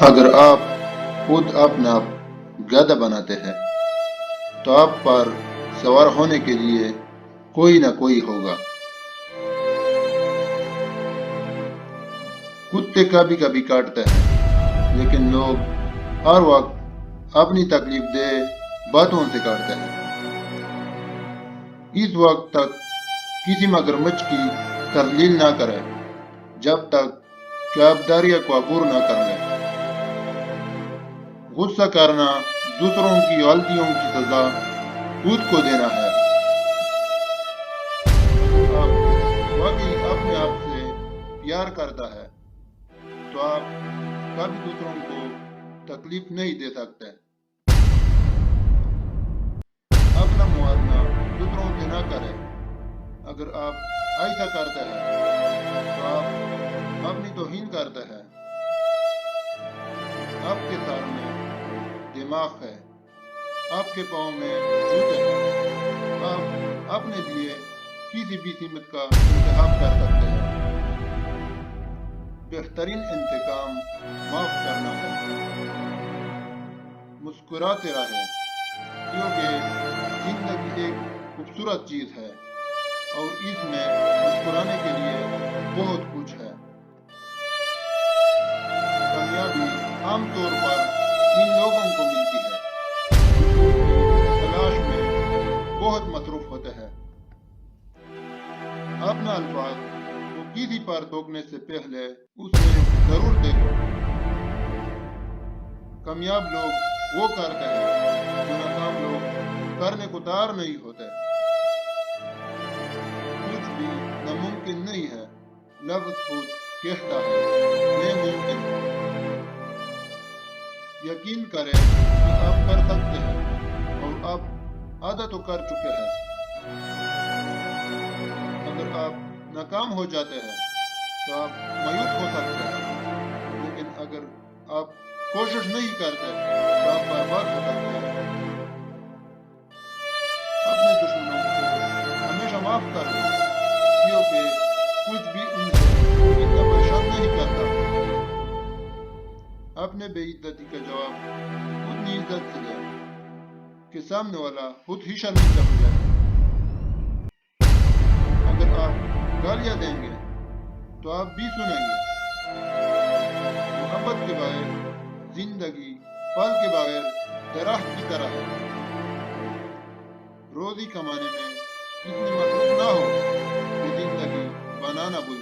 اگر آپ خود اپنے آپ گدھا بناتے ہیں تو آپ پر سوار ہونے کے لیے کوئی نہ کوئی ہوگا۔ کتے کبھی کبھی کاٹتے ہیں لیکن لوگ ہر وقت اپنی تکلیف دہ باتوں سے کاٹتے ہیں۔ اس وقت تک کسی مگرمچھ کی تذلیل نہ کریں جب تک کہ آپ دریا کو عبور نہ کر لیں۔ غصہ کرنا دوسروں کی غلطیوں کی سزا خود کو دینا ہے۔ اگر آپ واقعی اپنے آپ سے پیار کرتا ہے تو آپ کبھی دوسروں کو تکلیف نہیں دے سکتے۔ اپنا موازنہ دوسروں سے نہ کریں۔ اگر آپ ایسا کرتے ہیں تو آپ اپنی توہین کرتے ہیں۔ آپ کے سر میں دماغ ہے، آپ کے پاؤں میں جوتے ہیں۔ آپ اپنے لیے کسی بھی سمت کا انتخاب کر سکتے ہیں۔ بہترین انتقام معاف کرنا ہے۔ مسکراتے رہیں کیونکہ زندگی ایک خوبصورت چیز ہے اور اس میں مسکرانے کے لیے بہت کچھ ہے۔ کامیابی عام طور پر ان لوگوں کو ملتی ہے جو تلاش میں بہت مصروف ہوتے ہیں۔ اپنا الفاظ کو کسی پر تھوکنے سے پہلے اسے ضرور دیکھو۔ کامیاب لوگ وہ کرتے ہیں جو ناکام لوگ کرنے کو تیار نہیں ہوتے۔ کچھ بھی ناممکن نہیں ہے، لفظ خود کہتا ہے میں ممکن ہوں۔ یقین کریں کہ آپ کر سکتے ہیں اور آپ آدھا تو کر چکے ہیں۔ اگر آپ ناکام ہو جاتے ہیں تو آپ مایوس ہو سکتے ہیں، لیکن اگر آپ کوشش نہیں کرتے تو آپ برباد ہو سکتے ہیں۔ اپنے دشمنوں کو ہمیشہ معاف کر دو کیونکہ کچھ بھی ان سے اتنا پریشان نہیں کرتا۔ اپنے بے عزتی کا جواب اتنی عزت سے دیں کہ سامنے والا خود ہی شرمندہ ہو جائے۔ اگر آپ گالیاں دیں گے تو آپ بھی سنیں گے۔ محبت کے بغیر زندگی پھل کے بغیر درخت کی طرح ہے۔ روزی کمانے میں اتنی مصروف نہ ہو کہ زندگی بنانا بھول